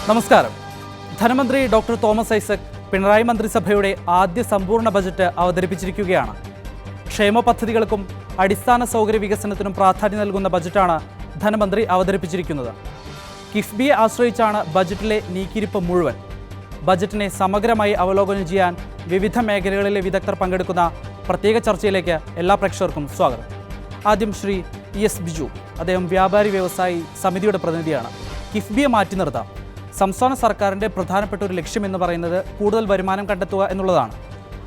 നമസ്കാരം. ധനമന്ത്രി doctor Thomas Isaac Pinarayi മന്ത്രിസഭയുടെ ആദ്യ സമ്പൂർണ്ണ ബജറ്റ് അവതരിപ്പിച്ചിരിക്കുകയാണ്. ക്ഷേമ പദ്ധതികൾക്കും അടിസ്ഥാന സൗകര്യ വികസനത്തിനും പ്രാധാന്യം നൽകുന്ന ബജറ്റാണ് ധനമന്ത്രി അവതരിപ്പിച്ചിരിക്കുന്നത്. കിഫ്ബിയെ ആശ്രയിച്ചാണ് ബജറ്റിലെ നീക്കിയിരിപ്പ് മുഴുവൻ. ബജറ്റിനെ സമഗ്രമായി അവലോകനം ചെയ്യാൻ വിവിധ മേഖലകളിലെ വിദഗ്ധർ പങ്കെടുക്കുന്ന പ്രത്യേക ചർച്ചയിലേക്ക് എല്ലാ പ്രേക്ഷകർക്കും സ്വാഗതം. ആദ്യം ശ്രീ ES ബിജു, അദ്ദേഹം വ്യാപാരി വ്യവസായി സമിതിയുടെ പ്രതിനിധിയാണ്. കിഫ്ബിയെ മാറ്റി നിർത്താം. സംസ്ഥാന സർക്കാരിൻ്റെ പ്രധാനപ്പെട്ട ഒരു ലക്ഷ്യം എന്ന് പറയുന്നത് കൂടുതൽ വരുമാനം കണ്ടെത്തുക എന്നുള്ളതാണ്.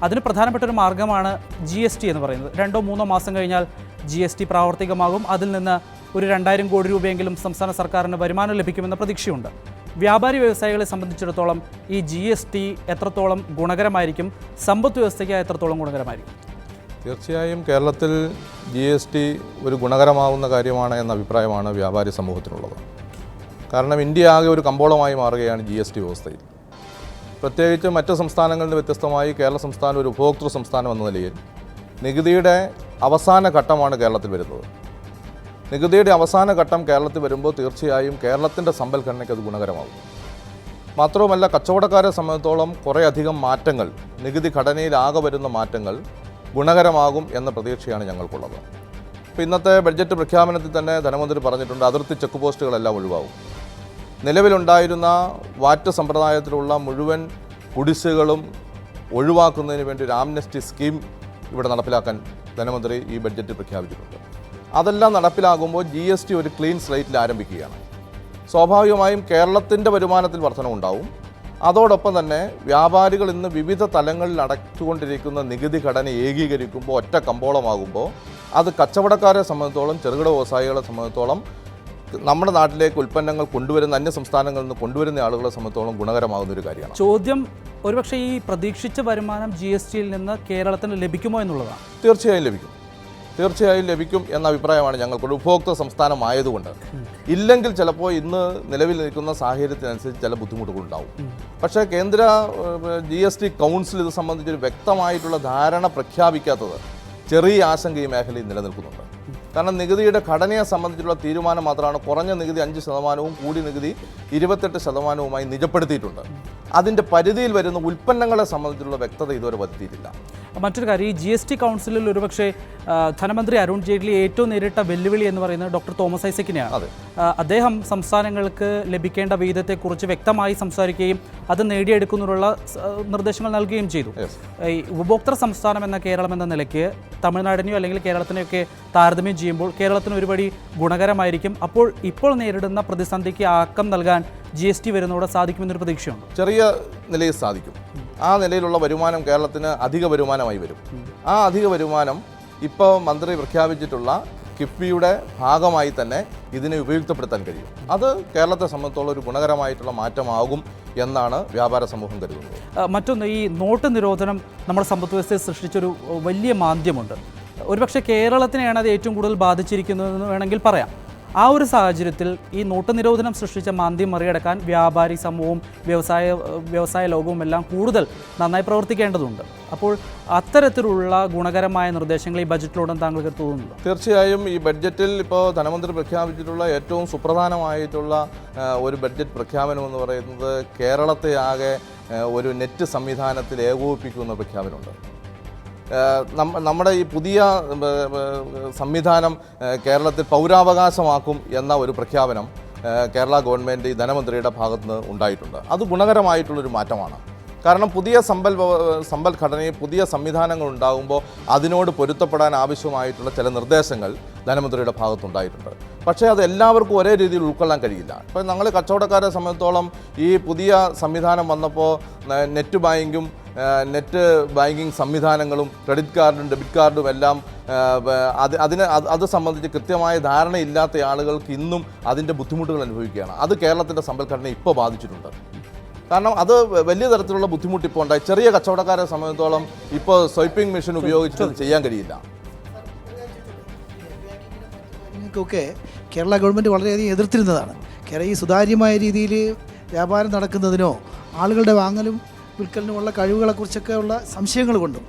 അതിന് പ്രധാനപ്പെട്ട ഒരു മാർഗ്ഗമാണ് GST എന്ന് പറയുന്നത്. 2-3 മാസം കഴിഞ്ഞാൽ GST പ്രാവർത്തികമാകും. അതിൽ നിന്ന് ഒരു 2000 കോടി രൂപയെങ്കിലും സംസ്ഥാന സർക്കാരിന് വരുമാനം ലഭിക്കുമെന്ന പ്രതീക്ഷയുണ്ട്. വ്യാപാരി വ്യവസായികളെ സംബന്ധിച്ചിടത്തോളം ഈ GST എത്രത്തോളം ഗുണകരമായിരിക്കും, സമ്പദ് വ്യവസ്ഥയ്ക്ക് എത്രത്തോളം ഗുണകരമായിരിക്കും? തീർച്ചയായും കേരളത്തിൽ GST ഒരു ഗുണകരമാവുന്ന കാര്യമാണ് എന്ന അഭിപ്രായമാണ് വ്യാപാരി സമൂഹത്തിനുള്ളത്. കാരണം ഇന്ത്യ ആകെ ഒരു കമ്പോളമായി മാറുകയാണ് GST വ്യവസ്ഥയിൽ. പ്രത്യേകിച്ച് മറ്റ് സംസ്ഥാനങ്ങളിൽ നിന്ന് വ്യത്യസ്തമായി കേരള സംസ്ഥാനം ഒരു ഉപഭോക്തൃ സംസ്ഥാനം എന്ന നിലയിൽ നികുതിയുടെ അവസാന ഘട്ടമാണ് കേരളത്തിൽ വരുന്നത്. നികുതിയുടെ അവസാന ഘട്ടം കേരളത്തിൽ വരുമ്പോൾ തീർച്ചയായും കേരളത്തിൻ്റെ സമ്പദ്ഘടനയ്ക്ക് അത് ഗുണകരമാകും. മാത്രവുമല്ല, കച്ചവടക്കാരെ സംബന്ധിച്ചോളം കുറേയധികം മാറ്റങ്ങൾ, നികുതി ഘടനയിൽ ആകെ വരുന്ന മാറ്റങ്ങൾ ഗുണകരമാകും എന്ന പ്രതീക്ഷയാണ് ഞങ്ങൾക്കുള്ളത്. ഇപ്പോൾ ഇന്നത്തെ ബഡ്ജറ്റ് പ്രഖ്യാപനത്തിൽ തന്നെ ധനമന്ത്രി പറഞ്ഞിട്ടുണ്ട്, അതിർത്തി ചെക്ക് പോസ്റ്റുകളെല്ലാം ഒഴിവാകും. നിലവിലുണ്ടായിരുന്ന വാറ്റ് സമ്പ്രദായത്തിലുള്ള മുഴുവൻ കുടിശ്ശികളും ഒഴിവാക്കുന്നതിന് വേണ്ടി ഒരു ആംനസ്റ്റി സ്കീം ഇവിടെ നടപ്പിലാക്കാൻ ധനമന്ത്രി ഈ ബഡ്ജറ്റ് പ്രഖ്യാപിച്ചിട്ടുണ്ട്. അതെല്ലാം നടപ്പിലാകുമ്പോൾ GST ഒരു ക്ലീൻ സ്ലേറ്റിൽ ആരംഭിക്കുകയാണ്. സ്വാഭാവികമായും കേരളത്തിൻ്റെ വരുമാനത്തിൽ വർധനവുണ്ടാവും. അതോടൊപ്പം തന്നെ വ്യാപാരികൾ ഇന്ന് വിവിധ തലങ്ങളിൽ അടച്ചുകൊണ്ടിരിക്കുന്ന നികുതി ഘടന ഏകീകരിക്കുമ്പോൾ, ഒറ്റ കമ്പോളമാകുമ്പോൾ, അത് കച്ചവടക്കാരെ സംബന്ധിച്ചോളം, ചെറുകിട വ്യവസായികളെ സംബന്ധിച്ചോളം, നമ്മുടെ നാട്ടിലേക്ക് ഉൽപ്പന്നങ്ങൾ കൊണ്ടുവരുന്ന അന്യ സംസ്ഥാനങ്ങളിൽ നിന്ന് കൊണ്ടുവരുന്ന ആളുകളെ സംബന്ധിച്ചോളം ഗുണകരമാകുന്ന ഒരു കാര്യമാണ്. ചോദ്യം ഒരുപക്ഷെ ഈ പ്രതീക്ഷിച്ച വരുമാനം GSTയിൽ നിന്ന് കേരളത്തിന് ലഭിക്കുമോ എന്നുള്ളതാണ്. തീർച്ചയായും ലഭിക്കും എന്ന അഭിപ്രായമാണ് ഞങ്ങൾക്കുള്ള. ഉപഭോക്തൃ സംസ്ഥാനമായതുകൊണ്ട് ഇല്ലെങ്കിൽ ചിലപ്പോൾ ഇന്ന് നിലവിൽ നിൽക്കുന്ന സാഹചര്യത്തിനനുസരിച്ച് ചില ബുദ്ധിമുട്ടുകളുണ്ടാവും. പക്ഷേ കേന്ദ്ര GST കൗൺസിൽ ഇത് സംബന്ധിച്ചൊരു വ്യക്തമായിട്ടുള്ള ധാരണ പ്രഖ്യാപിക്കാത്തത് ചെറിയ ആശങ്ക ഈ മേഖലയിൽ നിലനിൽക്കുന്നുണ്ട്. കാരണം നികുതിയുടെ ഘടനയെ സംബന്ധിച്ചുള്ള തീരുമാനം മാത്രമാണ്. കുറഞ്ഞ നികുതി 5%, കൂടിയ നികുതി 28% നിജപ്പെടുത്തിയിട്ടുണ്ട്. അതിൻ്റെ പരിധിയിൽ വരുന്ന ഉൽപ്പന്നങ്ങളെ സംബന്ധിച്ചുള്ള വ്യക്തത ഇതുവരെ വരുത്തിയിട്ടില്ല. മറ്റൊരു കാര്യം, ഈ GST കൗൺസിലിൽ ഒരുപക്ഷെ ധനമന്ത്രി അരുൺ ജെയ്റ്റ്ലി ഏറ്റവും നേരിട്ട വെല്ലുവിളി എന്ന് പറയുന്നത് ഡോക്ടർ തോമസ് ഐസക്കിനെയാണ്. അദ്ദേഹം സംസ്ഥാനങ്ങൾക്ക് ലഭിക്കേണ്ട വിഹിതത്തെക്കുറിച്ച് വ്യക്തമായി സംസാരിക്കുകയും അത് നേടിയെടുക്കുന്നതിനുള്ള നിർദ്ദേശങ്ങൾ നൽകുകയും ചെയ്തു. ഈ ഉപഭോക്തൃ സംസ്ഥാനം എന്ന കേരളം എന്ന നിലയ്ക്ക് തമിഴ്നാടിനെയോ അല്ലെങ്കിൽ കേരളത്തിനെയൊക്കെ താരതമ്യം ചെയ്യുമ്പോൾ കേരളത്തിന് ഒരുപടി ഗുണകരമായിരിക്കും. അപ്പോൾ ഇപ്പോൾ നേരിടുന്ന പ്രതിസന്ധിക്ക് ആക്കം നൽകാൻ GST വരുന്നതോടെ സാധിക്കുമെന്നൊരു പ്രതീക്ഷയുണ്ട്. ചെറിയ നിലയിൽ സാധിക്കും. ആ നിലയിലുള്ള വരുമാനം കേരളത്തിന് അധിക വരുമാനമായി വരും. ആ അധിക വരുമാനം ഇപ്പോൾ മന്ത്രി പ്രഖ്യാപിച്ചിട്ടുള്ള കിഫ്ബിയുടെ ഭാഗമായി തന്നെ ഇതിനെ ഉപയുക്തപ്പെടുത്താൻ കഴിയും. അത് കേരളത്തെ സംബന്ധിച്ചോളം ഒരു ഗുണകരമായിട്ടുള്ള മാറ്റമാകും എന്നാണ് വ്യാപാര സമൂഹം കരുതുന്നത്. മറ്റൊന്ന്, ഈ നോട്ട് നിരോധനം നമ്മുടെ സമ്പദ് വ്യവസ്ഥയെ സൃഷ്ടിച്ചൊരു വലിയ മാന്ദ്യമുണ്ട്. ഒരുപക്ഷെ കേരളത്തിനെയാണ് അത് ഏറ്റവും കൂടുതൽ ബാധിച്ചിരിക്കുന്നതെന്ന് വേണമെങ്കിൽ പറയാം. ആ ഒരു സാഹചര്യത്തിൽ ഈ നോട്ട് നിരോധനം സൃഷ്ടിച്ച മാന്ദ്യം മറികടക്കാൻ വ്യാപാരി സമൂഹവും വ്യവസായ ലോകവും എല്ലാം കൂടുതൽ നന്നായി പ്രവർത്തിക്കേണ്ടതുണ്ട്. അപ്പോൾ അത്തരത്തിലുള്ള ഗുണകരമായ നിർദ്ദേശങ്ങൾ ഈ ബജറ്റിലൂടെ താങ്കൾക്ക് തോന്നുന്നുണ്ടോ? തീർച്ചയായും ഈ ബഡ്ജറ്റിൽ ഇപ്പോൾ ധനമന്ത്രി പ്രഖ്യാപിച്ചിട്ടുള്ള ഏറ്റവും സുപ്രധാനമായിട്ടുള്ള ഒരു ബഡ്ജറ്റ് പ്രഖ്യാപനം എന്ന് പറയുന്നത് കേരളത്തെ ആകെ ഒരു നെറ്റ് സംവിധാനത്തിൽ ഏകോപിപ്പിക്കുന്ന പ്രഖ്യാപനമുണ്ട്. നമ്മുടെ ഈ പുതിയ സംവിധാനം കേരളത്തിൽ പൗരാവകാശമാക്കും എന്ന ഒരു പ്രഖ്യാപനം കേരള ഗവൺമെൻറ് ഈ ധനമന്ത്രിയുടെ ഭാഗത്തുനിന്ന് ഉണ്ടായിട്ടുണ്ട്. അത് ഗുണകരമായിട്ടുള്ളൊരു മാറ്റമാണ്. കാരണം പുതിയ സമ്പദ്ഘടനയിൽ പുതിയ സംവിധാനങ്ങൾ ഉണ്ടാകുമ്പോൾ അതിനോട് പൊരുത്തപ്പെടാൻ ആവശ്യമായിട്ടുള്ള ചില നിർദ്ദേശങ്ങൾ ധനമന്ത്രിയുടെ ഭാഗത്തുണ്ടായിട്ടുണ്ട്. പക്ഷേ അത് എല്ലാവർക്കും ഒരേ രീതിയിൽ ഉൾക്കൊള്ളാൻ കഴിയില്ല. ഇപ്പോൾ ഞങ്ങൾ കച്ചവടക്കാരെ സംബന്ധിച്ചോളം ഈ പുതിയ സംവിധാനം വന്നപ്പോൾ നെറ്റ് ബാങ്കിങ് സംവിധാനങ്ങളും ക്രെഡിറ്റ് കാർഡും ഡെബിറ്റ് കാർഡും എല്ലാം അത് സംബന്ധിച്ച് കൃത്യമായ ധാരണയില്ലാത്ത ആളുകൾക്ക് ഇന്നും അതിൻ്റെ ബുദ്ധിമുട്ടുകൾ അനുഭവിക്കുകയാണ്. അത് കേരളത്തിൻ്റെ സമ്പദ്ഘടനയെ ഇപ്പോൾ ബാധിച്ചിട്ടുണ്ട്. കാരണം അത് വലിയ തരത്തിലുള്ള ബുദ്ധിമുട്ട് ഇപ്പോൾ ഉണ്ടായി. ചെറിയ കച്ചവടക്കാരെ സംബന്ധിച്ചോളം ഇപ്പോൾ സ്വൈപ്പിംഗ് മെഷീൻ ഉപയോഗിച്ച് ചെയ്യാൻ കഴിയില്ല. ഒക്കെ കേരള ഗവൺമെൻറ് വളരെയധികം എതിർത്തിരുന്നതാണ്. ഈ സുതാര്യമായ രീതിയിൽ വ്യാപാരം നടക്കുന്നതിനോ ആളുകളുടെ വാങ്ങലും വിൽക്കലിനുമുള്ള കഴിവുകളെക്കുറിച്ചൊക്കെ ഉള്ള സംശയങ്ങൾ കൊണ്ടും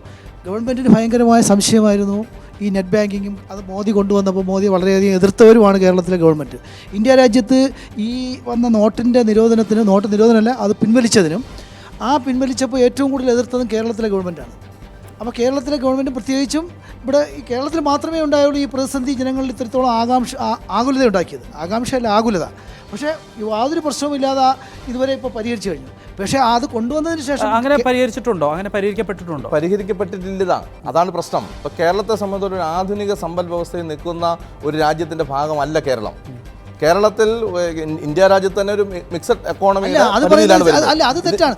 ഗവൺമെൻറ്റിന് ഭയങ്കരമായ സംശയമായിരുന്നു ഈ നെറ്റ് ബാങ്കിങ്ങും അത് മോദി കൊണ്ടുവന്നപ്പോൾ മോദി വളരെയധികം എതിർത്തവരുമാണ് കേരളത്തിലെ ഗവൺമെൻറ്. ഇന്ത്യ രാജ്യത്ത് ഈ വന്ന നോട്ടിൻ്റെ നിരോധനത്തിന്, നോട്ട് നിരോധനമല്ല അത് പിൻവലിച്ചതിനും, ആ പിൻവലിച്ചപ്പോൾ ഏറ്റവും കൂടുതൽ എതിർത്തതും കേരളത്തിലെ ഗവൺമെൻറ്റാണ്. അപ്പോൾ കേരളത്തിലെ ഗവൺമെൻറ് പ്രത്യേകിച്ചും ഇവിടെ ഈ കേരളത്തിൽ മാത്രമേ ഉണ്ടായുള്ളൂ ഈ പ്രതിസന്ധി ജനങ്ങളിൽ ഇത്രത്തോളം ആകുലത ഉണ്ടാക്കിയത്. ആകാംക്ഷയല്ല, ആകുലത. പക്ഷേ യാതൊരു പ്രശ്നവുമില്ലാതെ ഇതുവരെ ഇപ്പോൾ പരിഹരിച്ചു കഴിഞ്ഞു. പക്ഷേ അത് കൊണ്ടുവന്നതിന് ശേഷം അങ്ങനെ പരിഹരിച്ചിട്ടുണ്ടോ? അങ്ങനെ പരിഹരിക്കപ്പെട്ടിട്ടുണ്ടോ? പരിഹരിക്കപ്പെട്ടിട്ടില്ല. അതാണ് പ്രശ്നം. ഇപ്പോൾ കേരളത്തെ സംബന്ധിച്ച് ഒരു ആധുനിക സമ്പദ് വ്യവസ്ഥയിൽ നിൽക്കുന്ന ഒരു രാജ്യത്തിൻ്റെ ഭാഗമല്ല കേരളം. കേരളത്തിൽ ഇന്ത്യ രാജ്യത്ത് തന്നെ ഒരു മിക്സഡ് എക്കോണമി അത് തെറ്റാണ്.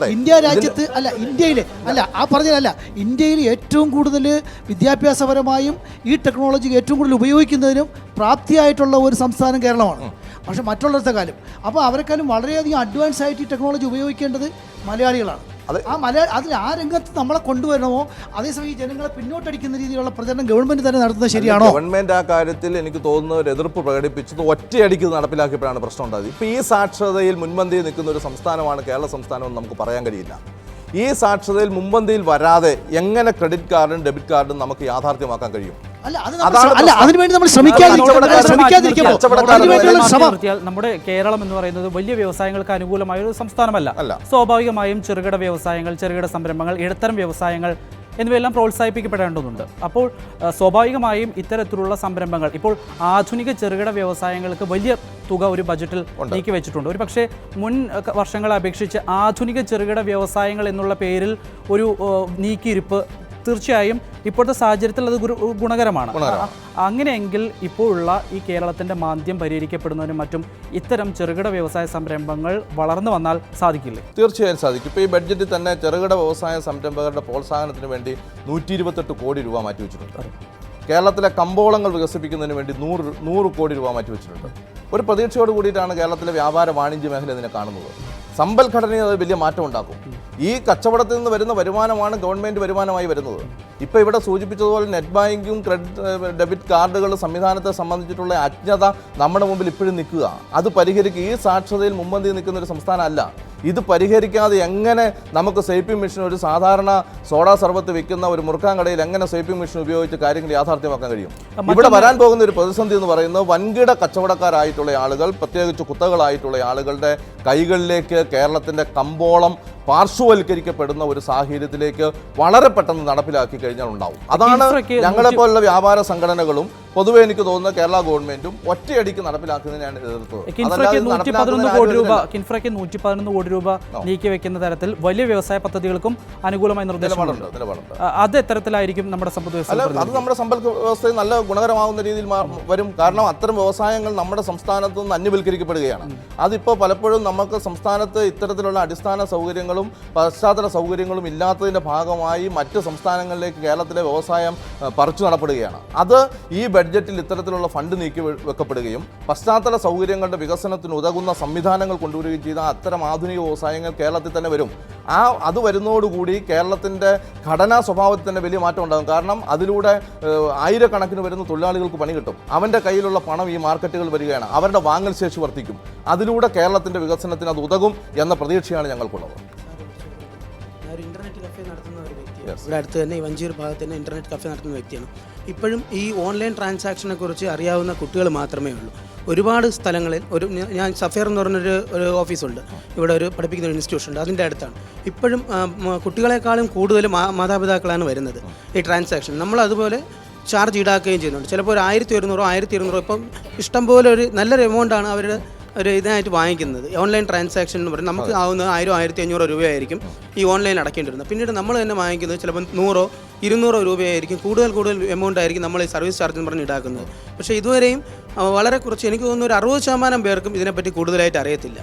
ഇന്ത്യ ഇന്ത്യയിൽ ഏറ്റവും കൂടുതൽ വിദ്യാഭ്യാസപരമായും ഈ ടെക്നോളജി ഏറ്റവും കൂടുതൽ ഉപയോഗിക്കുന്നതിനും പ്രാപ്തിയായിട്ടുള്ള ഒരു സംസ്ഥാനം കേരളമാണ്. പക്ഷെ മറ്റുള്ളവരുടെ കാലം അപ്പോൾ അവരെക്കാളും വളരെയധികം അഡ്വാൻസ് ആയിട്ട് ഈ ടെക്നോളജി ഉപയോഗിക്കേണ്ടത് മലയാളികളാണ്. അതിൽ ആ രംഗത്ത് നമ്മളെ കൊണ്ടുവരണമോ, അതേസമയം ഈ ജനങ്ങളെ പിന്നോട്ടടിക്കുന്ന രീതിയിലുള്ള പ്രചരണം ഗവൺമെന്റ് തന്നെ നടത്തുന്നത് ശരിയാണോ? ഗവൺമെന്റ് ആ കാര്യത്തിൽ എനിക്ക് തോന്നുന്ന ഒരു എതിർപ്പ് പ്രകടിപ്പിച്ചത് ഒറ്റയടിക്ക് നടപ്പിലാക്കിയപ്പോഴാണ് പ്രശ്നം ഉണ്ടായത്. ഇപ്പോൾ ഈ സാക്ഷരതയിൽ മുൻപന്തിയിൽ നിൽക്കുന്ന ഒരു സംസ്ഥാനമാണ് കേരള സംസ്ഥാനം എന്ന് നമുക്ക് പറയാൻ കഴിയില്ല. ഈ സാക്ഷരതയിൽ മുൻപന്തിയിൽ വരാതെ എങ്ങനെ ക്രെഡിറ്റ് കാർഡും ഡെബിറ്റ് കാർഡും നമുക്ക് യാഥാർത്ഥ്യമാക്കാൻ കഴിയും? അതിനുവേണ്ടി നമ്മൾ നമ്മുടെ കേരളം എന്ന് പറയുന്നത് വലിയ വ്യവസായങ്ങൾക്ക് അനുകൂലമായ ഒരു സംസ്ഥാനമല്ല. സ്വാഭാവികമായും ചെറുകിട വ്യവസായങ്ങൾ, ചെറുകിട സംരംഭങ്ങൾ, ഇടത്തരം വ്യവസായങ്ങൾ എന്നിവയെല്ലാം പ്രോത്സാഹിപ്പിക്കപ്പെടേണ്ടതുണ്ട്. അപ്പോൾ സ്വാഭാവികമായും ഇത്തരത്തിലുള്ള സംരംഭങ്ങൾ ഇപ്പോൾ ആധുനിക ചെറുകിട വ്യവസായങ്ങൾക്ക് വലിയ തുക ഒരു ബജറ്റിൽ നീക്കി വെച്ചിട്ടുണ്ട്. ഒരു പക്ഷേ മുൻ വർഷങ്ങളെ അപേക്ഷിച്ച് ആധുനിക ചെറുകിട വ്യവസായങ്ങൾ എന്നുള്ള പേരിൽ ഒരു നീക്കിയിരിപ്പ് തീർച്ചയായും ഇപ്പോഴത്തെ സാഹചര്യത്തിൽ അത് ഗുണകരമാണ്. അങ്ങനെയെങ്കിൽ ഇപ്പോഴുള്ള ഈ കേരളത്തിൻ്റെ മാന്ദ്യം പരിഹരിക്കപ്പെടുന്നതിനും മറ്റും ഇത്തരം ചെറുകിട വ്യവസായ സംരംഭങ്ങൾ വളർന്നു വന്നാൽ സാധിക്കില്ലേ? തീർച്ചയായും സാധിക്കും. ഇപ്പോൾ ഈ ബഡ്ജറ്റിൽ തന്നെ ചെറുകിട വ്യവസായ സംരംഭകരുടെ പ്രോത്സാഹനത്തിന് വേണ്ടി 128 കോടി രൂപ മാറ്റിവെച്ചിട്ടുണ്ട്. കേരളത്തിലെ കമ്പോളങ്ങൾ വികസിപ്പിക്കുന്നതിന് വേണ്ടി 100 കോടി രൂപ മാറ്റിവെച്ചിട്ടുണ്ട്. ഒരു പ്രതീക്ഷയോട് കൂടിയിട്ടാണ് കേരളത്തിലെ വ്യാപാര വാണിജ്യ മേഖല ഇതിനെ കാണുന്നത്. സമ്പദ്ഘടനയിൽ അത് വലിയ മാറ്റം ഉണ്ടാക്കും. ഈ കച്ചവടത്തിൽ നിന്ന് വരുന്ന വരുമാനമാണ് ഗവൺമെൻറ് വരുമാനമായി വരുന്നത്. ഇപ്പോൾ ഇവിടെ സൂചിപ്പിച്ചതുപോലെ നെറ്റ് ബാങ്കിങ്ങും ഡെബിറ്റ് കാർഡുകളുടെ സംവിധാനത്തെ സംബന്ധിച്ചിട്ടുള്ള അജ്ഞത നമ്മുടെ മുമ്പിൽ ഇപ്പോഴും നിൽക്കുക. അത് പരിഹരിക്കുക. ഈ സാക്ഷരതയിൽ മുൻപന്തിയിൽ നിൽക്കുന്ന ഒരു സംസ്ഥാനമല്ല. ഇത് പരിഹരിക്കാതെ എങ്ങനെ നമുക്ക് സ്വൈപ്പിംഗ് മെഷീൻ, ഒരു സാധാരണ സോഡാ സർബത്ത് വിൽക്കുന്ന ഒരു മുറുക്കാൻ കടയിൽ എങ്ങനെ സ്വൈപ്പിംഗ് മെഷീൻ ഉപയോഗിച്ച് കാര്യങ്ങൾ യാഥാർത്ഥ്യമാക്കാൻ കഴിയും? ഇവിടെ വരാൻ പോകുന്ന ഒരു പ്രതിസന്ധി എന്ന് പറയുന്നത് വൻകിട കച്ചവടക്കാരായിട്ടുള്ള ആളുകൾ, പ്രത്യേകിച്ച് കുത്തകളായിട്ടുള്ള ആളുകളുടെ കൈകളിലേക്ക് കേരളത്തിൻ്റെ കമ്പോളം പാർശ്വവൽക്കരിക്കപ്പെടുന്ന ഒരു സാഹചര്യത്തിലേക്ക് വളരെ പെട്ടെന്ന് നടപ്പിലാക്കി കഴിഞ്ഞാൽ ഉണ്ടാവും. അതാണ് ഞങ്ങളെപ്പോലുള്ള വ്യാപാര സംഘടനകളും പൊതുവെ എനിക്ക് തോന്നുന്ന കേരള ഗവൺമെന്റും ഒറ്റയടിക്ക് നടപ്പിലാക്കുന്നതിനാണ് എതിർത്തത്. 111 കോടി രൂപ നീക്കി വെക്കുന്ന തരത്തിൽ വലിയ വ്യവസായ പദ്ധതികൾക്കും അനുകൂലമായ നിർദ്ദേശങ്ങളുണ്ട്. അത് എത്തരത്തിലായിരിക്കും നമ്മുടെ സമ്പദ് വ്യവസ്ഥ? അത് നമ്മുടെ സമ്പദ് വ്യവസ്ഥയിൽ നല്ല ഗുണകരമാകുന്ന രീതിയിൽ വരും. കാരണം അത്തരം വ്യവസായങ്ങൾ നമ്മുടെ സംസ്ഥാനത്ത് നിന്ന് അന്യവൽക്കരിക്കപ്പെടുകയാണ്. അതിപ്പോൾ പലപ്പോഴും നമുക്ക് സംസ്ഥാനത്ത് ഇത്തരത്തിലുള്ള അടിസ്ഥാന സൗകര്യങ്ങളും പശ്ചാത്തല സൗകര്യങ്ങളും ഇല്ലാത്തതിൻ്റെ ഭാഗമായി മറ്റ് സംസ്ഥാനങ്ങളിലേക്ക് കേരളത്തിലെ വ്യവസായം പറിച്ചു നടപ്പെടുകയാണ്. അത് ഈ ബഡ്ജറ്റിൽ ഇത്തരത്തിലുള്ള ഫണ്ട് നീക്കി വെക്കപ്പെടുകയും പശ്ചാത്തല സൗകര്യങ്ങളുടെ വികസനത്തിന് ഉതകുന്ന സംവിധാനങ്ങൾ കൊണ്ടുവരികയും ചെയ്ത അത്തരം ആധുനിക വ്യവസായങ്ങൾ കേരളത്തിൽ തന്നെ വരും. അത് വരുന്നതോടുകൂടി കേരളത്തിൻ്റെ ഘടനാ സ്വഭാവത്തിൽ തന്നെ വലിയ മാറ്റം ഉണ്ടാകും. കാരണം അതിലൂടെ ആയിരക്കണക്കിന് വരുന്ന തൊഴിലാളികൾക്ക് പണി കിട്ടും. അവൻ്റെ കയ്യിലുള്ള പണം ഈ മാർക്കറ്റുകൾ വരികയാണ്. അവരുടെ വാങ്ങൽ ശേഷി വർദ്ധിക്കും. അതിലൂടെ കേരളത്തിൻ്റെ വികസനത്തിന് അത് ഉതകും എന്ന പ്രതീക്ഷയാണ് ഞങ്ങൾക്കുള്ളത്. ഇന്റർനെറ്റ് കഫേ നടത്തുന്ന ഒരു വ്യക്തിയാണ്. ഇവിടെ അടുത്ത് തന്നെ ഈ വഞ്ചിയൂർ ഭാഗത്ത് തന്നെ ഇന്റർനെറ്റ് കഫേ നടത്തുന്ന വ്യക്തിയാണ്. ഇപ്പോഴും ഈ ഓൺലൈൻ ട്രാൻസാക്ഷനെ കുറിച്ച് അറിയാവുന്ന കുട്ടികൾ മാത്രമേ ഉള്ളൂ. ഒരുപാട് സ്ഥലങ്ങളിൽ ഞാൻ സഫയർ എന്ന് പറഞ്ഞൊരു ഓഫീസുണ്ട്, ഇവിടെ ഒരു പഠിപ്പിക്കുന്ന ഒരു ഇൻസ്റ്റിറ്റ്യൂഷൻ ഉണ്ട്, അതിൻ്റെ അടുത്താണ്. ഇപ്പോഴും കുട്ടികളെക്കാളും കൂടുതൽ മാതാപിതാക്കളാണ് വരുന്നത് ഈ ട്രാൻസാക്ഷൻ. നമ്മൾ അതുപോലെ ചാർജ് ഈടാക്കുകയും ചെയ്യുന്നുണ്ട്. ചിലപ്പോൾ ഒരു 1200 ഇപ്പം ഇഷ്ടംപോലെ ഒരു നല്ലൊരു എമൗണ്ടാണ് അവർ ഒരു ഇതിനായിട്ട് വാങ്ങിക്കുന്നത്. ഓൺലൈൻ ട്രാൻസാക്ഷൻ എന്ന് പറയുന്നത് നമുക്ക് ആവുന്ന 1000-1500 രൂപയായിരിക്കും ഈ ഓൺലൈൻ അടക്കേണ്ടി വരുന്നത്. പിന്നീട് നമ്മൾ തന്നെ വാങ്ങിക്കുന്നത് ചിലപ്പോൾ 100-200 രൂപയായിരിക്കും. കൂടുതൽ എമൗണ്ട് ആയിരിക്കും നമ്മൾ ഈ സർവീസ് ചാർജ് എന്ന് പറഞ്ഞ് ഈടാക്കുന്നത്. പക്ഷേ ഇതുവരെയും വളരെ കുറച്ച്, എനിക്ക് തോന്നുന്നു ഒരു 60% പേർക്കും ഇതിനെപ്പറ്റി കൂടുതലായിട്ട് അറിയത്തില്ല.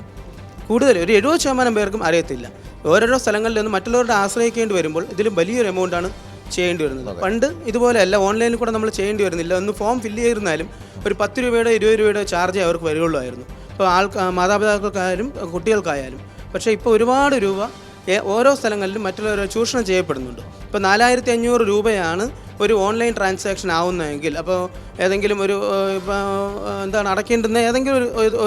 ഒരു 70% പേർക്കും അറിയത്തില്ല. ഓരോരോ സ്ഥലങ്ങളിൽ നിന്ന് മറ്റുള്ളവരുടെ ആശ്രയിക്കേണ്ടി വരുമ്പോൾ ഇതിലും വലിയൊരു എമൗണ്ടാണ് ചെയ്യേണ്ടി വരുന്നത്. പണ്ട് ഇതുപോലെയല്ല, ഓൺലൈനിൽ കൂടെ നമ്മൾ ചെയ്യേണ്ടി വരുന്നില്ല. ഒന്ന് ഫോം ഫില്ല് ചെയ്തിരുന്നാലും ഒരു 10 രൂപയുടെ 20 രൂപയുടെ ചാർജ് അവർക്ക് വരികയുള്ളായിരുന്നു. ഇപ്പോൾ മാതാപിതാക്കൾക്കായാലും കുട്ടികൾക്കായാലും. പക്ഷേ ഇപ്പോൾ ഒരുപാട് രൂപ ഓരോ സ്ഥലങ്ങളിലും മറ്റുള്ളവർ ചൂഷണം ചെയ്യപ്പെടുന്നുണ്ട്. ഇപ്പോൾ 4500 രൂപയാണ് ഒരു ഓൺലൈൻ ട്രാൻസാക്ഷൻ ആവുന്നതെങ്കിൽ, അപ്പോൾ ഏതെങ്കിലും ഒരു അടയ്ക്കേണ്ടുന്ന ഏതെങ്കിലും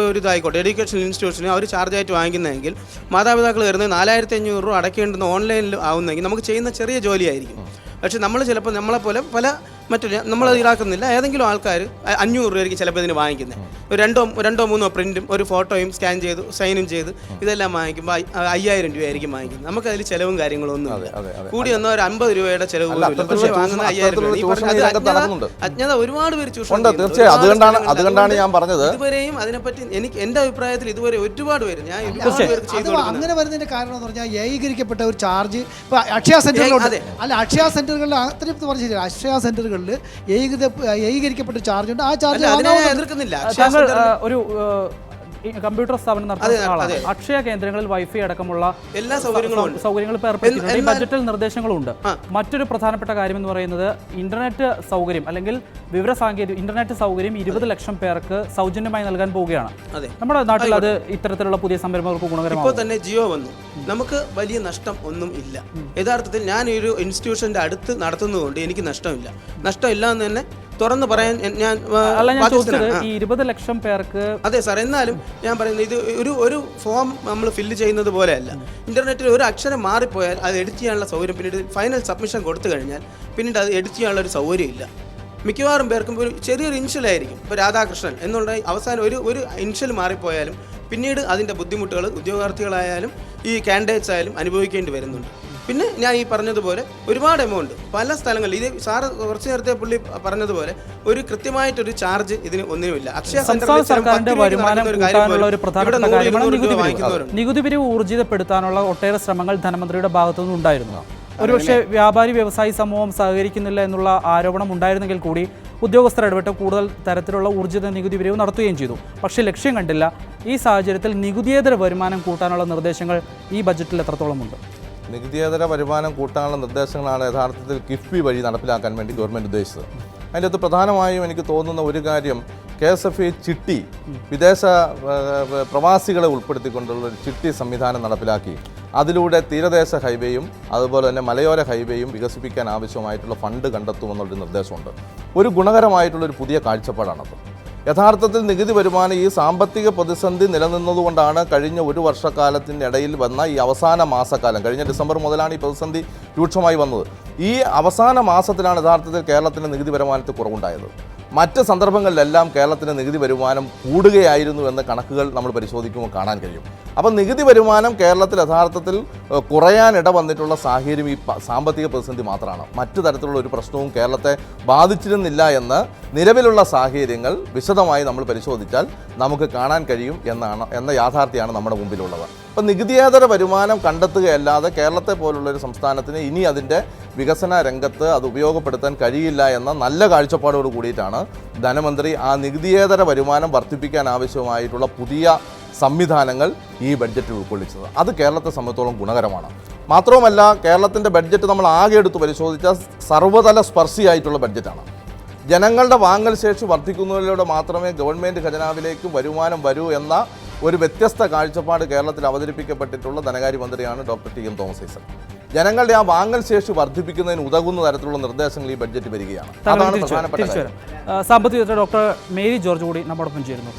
ഒരു ഇതായിക്കോട്ടെ, എഡ്യൂക്കേഷൻ ഇൻസ്റ്റിറ്റ്യൂഷന് അവർ ചാർജായിട്ട് വാങ്ങിക്കുന്നതെങ്കിൽ മാതാപിതാക്കൾ വരുന്നത് 4500 രൂപ അടയ്ക്കേണ്ടുന്ന ഓൺലൈനിൽ ആവുന്നതെങ്കിൽ നമുക്ക് ചെയ്യുന്ന ചെറിയ ജോലിയായിരിക്കും. പക്ഷേ നമ്മൾ ചിലപ്പോൾ നമ്മളെപ്പോലെ പല മറ്റൊരു നമ്മൾ ഈടാക്കുന്നില്ല, ഏതെങ്കിലും ആൾക്കാർ 500 രൂപയ്ക്ക് ചിലപ്പോൾ ഇതിന് വാങ്ങിക്കുന്നത്. ഒരു രണ്ടോ മൂന്നോ പ്രിൻറ്റും ഒരു ഫോട്ടോയും സ്കാൻ ചെയ്ത് സൈനും ചെയ്ത് ഇതെല്ലാം വാങ്ങിക്കുമ്പോൾ 5000 രൂപയായിരിക്കും വാങ്ങിക്കുന്നത്. നമുക്കതിൽ ചിലവും കാര്യങ്ങളൊന്നും ഇല്ല. കൂടി വന്നാൽ ഒരു 50 രൂപയുടെ ചിലവ് പോലും ഇല്ല. പക്ഷേ വാങ്ങുന്ന 5000 രൂപ. അജ്ഞത ഒരുപാട് പേര് ചൂഷണം അതുകൊണ്ടാണ് ഞാൻ പറഞ്ഞത്. ഇതുവരെയും അതിനെപ്പറ്റി എനിക്ക് എൻ്റെ അഭിപ്രായത്തിൽ ഇതുവരെ ഒരുപാട് പേര് ഞാൻ അങ്ങനെ വരുന്നതിന്റെ കാരണം എന്ന് പറഞ്ഞാൽ ഏകീകരിക്കപ്പെട്ട ഒരു ചാർജ് ഇപ്പോൾ അക്ഷയ സെന്ററുകളുണ്ട്. അല്ല, അക്ഷയ സെന്ററുകളിൽ അത്രയും പറഞ്ഞില്ല, അക്ഷയ സെന്ററുകളിൽ ഏകീകരിക്കപ്പെട്ട ചാർജ് ഉണ്ട്. ആ ചാർജ് എതിർക്കുന്നില്ല. ഒരു കമ്പ്യൂട്ടർ സ്ഥാപനം നടത്തുന്ന ആളാണ്. അക്ഷയ കേന്ദ്രങ്ങളിൽ വൈഫൈ അടക്കമുള്ള എല്ലാ സൗകര്യങ്ങളും ഏർപ്പെടുത്തിയിട്ടുണ്ട്. ഈ ബജറ്റിൽ നിർദ്ദേശങ്ങളുണ്ട്. മറ്റൊരു പ്രധാനപ്പെട്ട കാര്യം എന്ന് പറയുന്നത് ഇന്റർനെറ്റ് സൗകര്യം അല്ലെങ്കിൽ ഇന്റർനെറ്റ് സൗകര്യം 20 ലക്ഷം പേർക്ക് സൗജന്യമായി നൽകാൻ പോവുകയാണ്. നമ്മുടെ നാട്ടിൽ അത് ഇത്തരത്തിലുള്ള പുതിയ സംരംഭങ്ങൾക്ക് ഗുണകരമാണ്. ഇപ്പോൾ തന്നെ ജിയോ വന്നു, നമുക്ക് വലിയ നഷ്ടം ഒന്നും ഇല്ല. യഥാർത്ഥത്തിൽ ഞാൻ ഈ ഒരു ഇൻസ്റ്റിറ്റ്യൂഷൻ്റെ അടുത്ത് നടത്തുന്നതുകൊണ്ട് എനിക്ക് നഷ്ടമില്ല എന്ന് തന്നെ തുറന്ന് പറയാൻ ഞാൻ ഈ 20 ലക്ഷം പേർക്ക്. അതെ സാർ, എന്നാലും ഞാൻ പറയുന്നത് ഇത് ഒരു ഫോം നമ്മൾ ഫില്ല് ചെയ്യുന്നത് പോലെയല്ല. ഇന്റർനെറ്റിൽ ഒരു അക്ഷരം മാറിപ്പോയാൽ അത് എഡിറ്റ് ചെയ്യാനുള്ള സൗകര്യം, പിന്നീട് ഫൈനൽ സബ്മിഷൻ കൊടുത്തു കഴിഞ്ഞാൽ പിന്നീട് അത് എഡിറ്റ് ചെയ്യാനുള്ള ഒരു സൗകര്യം ഇല്ല. മിക്കവാറും പേർക്കും ഒരു ചെറിയൊരു ഇൻഷ്യലായിരിക്കും. ഇപ്പോൾ രാധാകൃഷ്ണൻ എന്നുള്ള അവസാനം ഒരു ഇൻഷ്യൽ മാറിപ്പോയാലും പിന്നീട് അതിൻ്റെ ബുദ്ധിമുട്ടുകൾ ഉദ്യോഗാർത്ഥികളായാലും ഈ കാൻഡിഡേറ്റ്സ് ആയാലും അനുഭവിക്കേണ്ടി വരുന്നുണ്ട്. പിന്നെ ഞാൻ ഈ പറഞ്ഞതുപോലെ ഒരുപാട് എമൗണ്ട് പല സ്ഥലങ്ങളിൽ, ഇത് സാറ് കുറച്ച് നേരത്തെ പുള്ളി പറഞ്ഞതുപോലെ ഒരു കൃത്യമായിട്ടൊരു ചാർജ് ഇതിന് ഒന്നുമില്ല. അക്ഷയ നികുതി പിരിവ് ഊർജിതപ്പെടുത്താനുള്ള ഒട്ടേറെ ശ്രമങ്ങൾ ധനമന്ത്രിയുടെ ഭാഗത്തുനിന്ന് ഉണ്ടായിരുന്നു. ഒരുപക്ഷെ വ്യാപാരി വ്യവസായി സമൂഹം സഹകരിക്കുന്നില്ല എന്നുള്ള ആരോപണം ഉണ്ടായിരുന്നെങ്കിൽ കൂടി ഉദ്യോഗസ്ഥർ ഇടപെട്ട് കൂടുതൽ തരത്തിലുള്ള ഊർജിത നികുതി പിരിവ് നടത്തുകയും ചെയ്തു. പക്ഷേ ലക്ഷ്യം കണ്ടില്ല. ഈ സാഹചര്യത്തിൽ നികുതിയേതര വരുമാനം കൂട്ടാനുള്ള നിർദ്ദേശങ്ങൾ ഈ ബജറ്റിൽ എത്രത്തോളമുണ്ട്? നികുതിയേതര വരുമാനം കൂട്ടാനുള്ള നിർദ്ദേശങ്ങളാണ് യഥാർത്ഥത്തിൽ കിഫ്ബി വഴി നടപ്പിലാക്കാൻ വേണ്ടി ഗവൺമെൻറ് ഉദ്ദേശിച്ചത്. അതിൻ്റെ അകത്ത് പ്രധാനമായും എനിക്ക് തോന്നുന്ന ഒരു കാര്യം, KSFE ചിട്ടി, വിദേശ പ്രവാസികളെ ഉൾപ്പെടുത്തിക്കൊണ്ടുള്ള ഒരു ചിട്ടി സംവിധാനം നടപ്പിലാക്കി അതിലൂടെ തീരദേശ ഹൈവേയും അതുപോലെ തന്നെ മലയോര ഹൈവേയും വികസിപ്പിക്കാൻ ആവശ്യമായിട്ടുള്ള ഫണ്ട് കണ്ടെത്തുമെന്നുള്ളൊരു നിർദ്ദേശമുണ്ട്. ഒരു ഗുണകരമായിട്ടുള്ളൊരു പുതിയ കാഴ്ചപ്പാടാണത്. യഥാർത്ഥത്തിൽ നികുതി വരുമാനം ഈ സാമ്പത്തിക പ്രതിസന്ധി നിലനിന്നതുകൊണ്ടാണ് കഴിഞ്ഞ ഒരു വർഷക്കാലത്തിൻ്റെ ഇടയിൽ വന്ന ഈ അവസാന മാസക്കാലം, കഴിഞ്ഞ ഡിസംബർ മുതലാണ് ഈ പ്രതിസന്ധി രൂക്ഷമായി വന്നത്. ഈ അവസാന മാസത്തിലാണ് യഥാർത്ഥത്തിൽ കേരളത്തിൻ്റെ നികുതി വരുമാനത്തിൽ കുറവുണ്ടായത്. മറ്റ് സന്ദർഭങ്ങളിലെല്ലാം കേരളത്തിന് നികുതി വരുമാനം കൂടുകയായിരുന്നു എന്ന കണക്കുകൾ നമ്മൾ പരിശോധിക്കുമ്പോൾ കാണാൻ കഴിയും. അപ്പം നികുതി വരുമാനം കേരളത്തിൽ യഥാർത്ഥത്തിൽ കുറയാനിട വന്നിട്ടുള്ള സാഹചര്യം ഈ സാമ്പത്തിക പ്രതിസന്ധി മാത്രമാണ്. മറ്റു തരത്തിലുള്ള ഒരു പ്രശ്നവും കേരളത്തെ ബാധിച്ചിരുന്നില്ല എന്ന് നിലവിലുള്ള സാഹചര്യങ്ങൾ വിശദമായി നമ്മൾ പരിശോധിച്ചാൽ നമുക്ക് കാണാൻ കഴിയും എന്ന യാഥാർത്ഥ്യമാണ് നമ്മുടെ മുമ്പിലുള്ളത്. അപ്പം നികുതിയേതര വരുമാനം കണ്ടെത്തുകയല്ലാതെ കേരളത്തെ പോലുള്ളൊരു സംസ്ഥാനത്തിന് ഇനി അതിൻ്റെ വികസന രംഗത്ത് അത് ഉപയോഗപ്പെടുത്താൻ കഴിയില്ല എന്ന നല്ല കാഴ്ചപ്പാടോട് കൂടിയിട്ടാണ് ധനമന്ത്രി ആ നികുതിയേതര വരുമാനം വർദ്ധിപ്പിക്കാൻ ആവശ്യമായിട്ടുള്ള പുതിയ സംവിധാനങ്ങൾ ഈ ബഡ്ജറ്റിൽ ഉൾക്കൊള്ളിച്ചത്. അത് കേരളത്തെ സംബന്ധിച്ചോളം ഗുണകരമാണ്. മാത്രവുമല്ല, കേരളത്തിൻ്റെ ബഡ്ജറ്റ് നമ്മൾ ആകെ എടുത്ത് പരിശോധിച്ചാൽ സർവ്വതല സ്പർശിയായിട്ടുള്ള ബഡ്ജറ്റാണ്. ജനങ്ങളുടെ വാങ്ങൽ ശേഷി വർദ്ധിക്കുന്നതിലൂടെ മാത്രമേ ഗവൺമെൻറ് ഖജനാവിലേക്ക് വരുമാനം വരൂ എന്ന ഒരു വ്യത്യസ്ത കാഴ്ചപ്പാട് കേരളത്തിൽ അവതരിപ്പിക്കപ്പെട്ടിട്ടുള്ള ധനകാര്യമന്ത്രിയാണ് ഡോക്ടർ ടി.എം. തോമസ് ഐസക്. ജനങ്ങളുടെ ആ വാങ്ങൽ ശേഷി വർദ്ധിപ്പിക്കുന്നതിന് ഉതകുന്ന തരത്തിലുള്ള നിർദ്ദേശങ്ങൾ ഈ ബഡ്ജറ്റ് വരികയാണ്. അതാണ് പ്രധാനപ്പെട്ട കാര്യം. സാമ്പത്തിക വിദഗ്ധ ഡോക്ടർ മേരി ജോർജ് കൂടി നമ്മോടൊപ്പം ചേരുന്നു.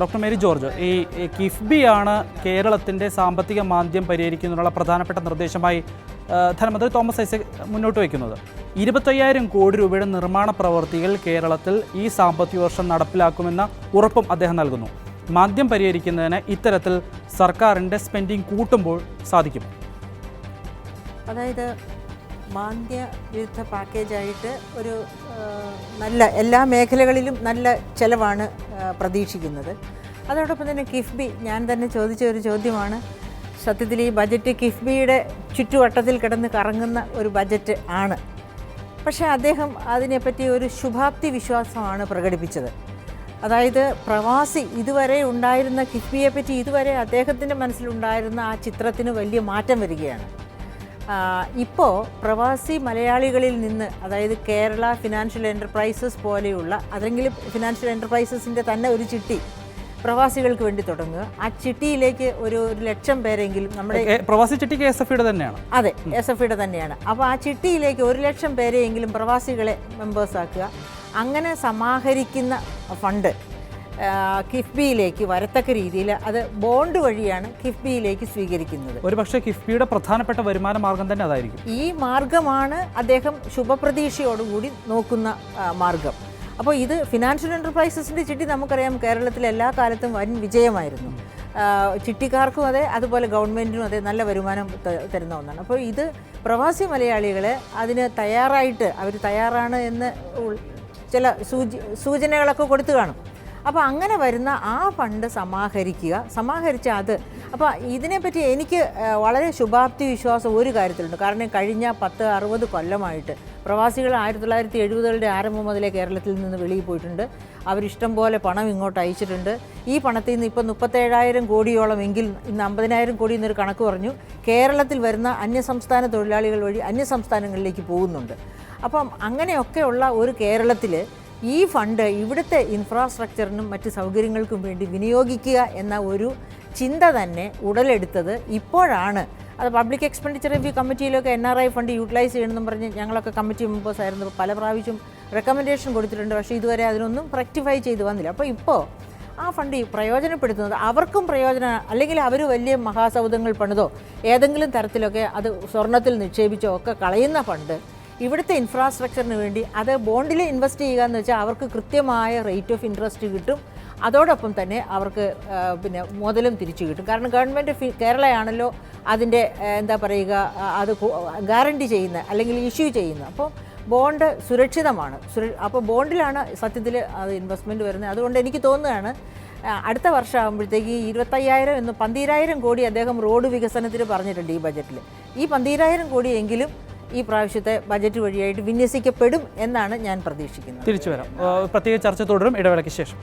ഡോക്ടർ മേരി ജോർജ്, ഈ കിഫ്ബിയാണ് കേരളത്തിൻ്റെ സാമ്പത്തിക മാന്ദ്യം പരിഹരിക്കുന്നതിനുള്ള പ്രധാനപ്പെട്ട നിർദ്ദേശമായി ധനമന്ത്രി തോമസ് ഐസക് മുന്നോട്ട് വയ്ക്കുന്നത്. 25,000 കോടി രൂപയുടെ നിർമ്മാണ പ്രവൃത്തികൾ കേരളത്തിൽ ഈ സാമ്പത്തിക വർഷം നടപ്പിലാക്കുമെന്ന ഉറപ്പും അദ്ദേഹം നൽകുന്നു. മാന്ദ്യം പരിഹരിക്കുന്നതിന് ഇത്തരത്തിൽ സർക്കാരിൻ്റെ സ്പെൻഡിങ് കൂട്ടുമ്പോൾ സാധിക്കും. അതായത് മാന്ദ്യ വിരുദ്ധ പാക്കേജായിട്ട് ഒരു നല്ല എല്ലാ മേഖലകളിലും നല്ല ചെലവാണ് പ്രതീക്ഷിക്കുന്നത്. അതോടൊപ്പം തന്നെ കിഫ്ബി, ഞാൻ തന്നെ ചോദിച്ച ഒരു ചോദ്യമാണ്. സത്യത്തിൽ ഈ ബജറ്റ് കിഫ്ബിയുടെ ചുറ്റുവട്ടത്തിൽ കിടന്ന് കറങ്ങുന്ന ഒരു ബജറ്റ് ആണ്. പക്ഷേ അദ്ദേഹം അതിനെപ്പറ്റി ഒരു ശുഭാപ്തി വിശ്വാസമാണ് പ്രകടിപ്പിച്ചത്. അതായത് പ്രവാസി ഇതുവരെ ഉണ്ടായിരുന്ന കിഫ്ബിയെപ്പറ്റി ഇതുവരെ അദ്ദേഹത്തിൻ്റെ മനസ്സിലുണ്ടായിരുന്ന ആ ചിത്രത്തിന് വലിയ മാറ്റം വരികയാണ്. ഇപ്പോൾ പ്രവാസി മലയാളികളിൽ നിന്ന്, അതായത് കേരള ഫിനാൻഷ്യൽ എൻ്റർപ്രൈസസ് പോലെയുള്ള അതെങ്കിലും ഫിനാൻഷ്യൽ എൻ്റർപ്രൈസസിൻ്റെ തന്നെ ഒരു ചിട്ടി പ്രവാസികൾക്ക് വേണ്ടി തുടങ്ങുക. ആ ചിട്ടിയിലേക്ക് ഒരു 1,00,000 പേരെങ്കിലും നമ്മുടെ പ്രവാസി ചിട്ടി KSFEയുടെ തന്നെയാണ്. അതെ, KSFEയുടെ തന്നെയാണ്. അപ്പോൾ ആ ചിട്ടിയിലേക്ക് 1,00,000 പേരെയെങ്കിലും പ്രവാസികളെ മെമ്പേഴ്സാക്കുക. അങ്ങനെ സമാഹരിക്കുന്ന ഫണ്ട് കിഫ്ബിയിലേക്ക് വരത്തക്ക രീതിയിൽ അത് ബോണ്ട് വഴിയാണ് കിഫ്ബിയിലേക്ക് സ്വീകരിക്കുന്നത്. ഒരു പക്ഷേ കിഫ്ബിയുടെ പ്രധാനപ്പെട്ട വരുമാന മാർഗം തന്നെ അതായിരിക്കും. ഈ മാർഗമാണ് അദ്ദേഹം ശുഭപ്രതീക്ഷയോടുകൂടി നോക്കുന്ന മാർഗം. അപ്പോൾ ഇത് ഫിനാൻഷ്യൽ എൻ്റർപ്രൈസസിൻ്റെ ചിട്ടി നമുക്കറിയാം കേരളത്തിൽ എല്ലാ കാലത്തും വൻ വിജയമായിരുന്നു. ചിട്ടിക്കാർക്കും അതെ, അതുപോലെ ഗവൺമെൻറ്റിനും അതെ, നല്ല വരുമാനം തരുന്ന ഒന്നാണ്. അപ്പോൾ ഇത് പ്രവാസി മലയാളികളെ അതിന് തയ്യാറായിട്ട് അവർ തയ്യാറാണ് എന്ന് ചില സൂചനകളൊക്കെ കൊടുത്തു കാണും. അപ്പോൾ അങ്ങനെ വരുന്ന ആ ഫണ്ട് സമാഹരിച്ച അത്. അപ്പോൾ ഇതിനെപ്പറ്റി എനിക്ക് വളരെ ശുഭാപ്തി വിശ്വാസം ഒരു കാര്യത്തിലുണ്ട്. കാരണം കഴിഞ്ഞ 10-60 കൊല്ലമായിട്ട് പ്രവാസികൾ 1970കളുടെ ആരംഭം മുതലേ കേരളത്തിൽ നിന്ന് വെളിയിൽ പോയിട്ടുണ്ട്. അവരിഷ്ടം പോലെ പണം ഇങ്ങോട്ട് അയച്ചിട്ടുണ്ട്. ഈ പണത്തിൽ നിന്ന് ഇപ്പം 37,000 കോടിയോളം എങ്കിൽ ഇന്ന് 50,000 കോടി എന്നൊരു കണക്ക് പറഞ്ഞു കേരളത്തിൽ വരുന്ന അന്യസംസ്ഥാന തൊഴിലാളികൾ വഴി അന്യസംസ്ഥാനങ്ങളിലേക്ക് പോകുന്നുണ്ട്. അപ്പം അങ്ങനെയൊക്കെയുള്ള ഒരു കേരളത്തിൽ ഈ ഫണ്ട് ഇവിടുത്തെ ഇൻഫ്രാസ്ട്രക്ചറിനും മറ്റ് സൗകര്യങ്ങൾക്കും വേണ്ടി വിനിയോഗിക്കുക എന്ന ഒരു ചിന്ത തന്നെ ഉടലെടുത്തത് ഇപ്പോഴാണ്. അത് പബ്ലിക് എക്സ്പെൻഡിച്ചർ റിവ്യൂ കമ്മിറ്റിയിലൊക്കെ NRI ഫണ്ട് യൂട്ടിലൈസ് ചെയ്യണമെന്നും പറഞ്ഞ് ഞങ്ങളൊക്കെ കമ്മിറ്റി മെമ്പേഴ്സ് ആയിരുന്നു. പല പ്രാവശ്യം റെക്കമെൻഡേഷൻ കൊടുത്തിട്ടുണ്ട്. പക്ഷേ ഇതുവരെ അതിനൊന്നും റെക്ടിഫൈ ചെയ്ത് വന്നില്ല. അപ്പോൾ ഇപ്പോൾ ആ ഫണ്ട് പ്രയോജനപ്പെടുത്തുന്നത് അവർക്കും പ്രയോജനം, അല്ലെങ്കിൽ അവർ വലിയ മഹാസൗധങ്ങൾ പണിതോ ഏതെങ്കിലും തരത്തിലൊക്കെ അത് സ്വർണ്ണത്തിൽ നിക്ഷേപിച്ചോ ഒക്കെ കളയുന്ന ഫണ്ട് ഇവിടുത്തെ ഇൻഫ്രാസ്ട്രക്ചറിന് വേണ്ടി അത് ബോണ്ടിൽ ഇൻവെസ്റ്റ് ചെയ്യുക എന്ന് വെച്ചാൽ അവർക്ക് കൃത്യമായ റേറ്റ് ഓഫ് ഇൻട്രസ്റ്റ് കിട്ടും. അതോടൊപ്പം തന്നെ അവർക്ക് പിന്നെ മുതലും തിരിച്ചു കിട്ടും. കാരണം ഗവൺമെൻറ് കേരളയാണല്ലോ അതിൻ്റെ എന്താ പറയുക അത് ഗ്യാരണ്ടി ചെയ്യുന്ന അല്ലെങ്കിൽ ഇഷ്യൂ ചെയ്യുന്ന. അപ്പോൾ ബോണ്ട് സുരക്ഷിതമാണ്. അപ്പോൾ ബോണ്ടിലാണ് സത്യത്തിൽ അത് ഇൻവെസ്റ്റ്മെൻറ്റ് വരുന്നത്. അതുകൊണ്ട് എനിക്ക് തോന്നുകയാണ് അടുത്ത വർഷം ആകുമ്പോഴത്തേക്ക് 25,000 എന്ന് 12,000 കോടി അദ്ദേഹം റോഡ് വികസനത്തിന് പറഞ്ഞിട്ടുണ്ട് ഈ ബജറ്റിൽ. ഈ 12,000 കോടിയെങ്കിലും ഈ പ്രാവശ്യത്തെ ബജറ്റ് വഴിയായിട്ട് വിന്യസിക്കപ്പെടും എന്നാണ് ഞാൻ പ്രതീക്ഷിക്കുന്നത്. തിരിച്ചു വരാം. പ്രത്യേക ചർച്ച തുടരും ഇടവേളയ്ക്ക് ശേഷം.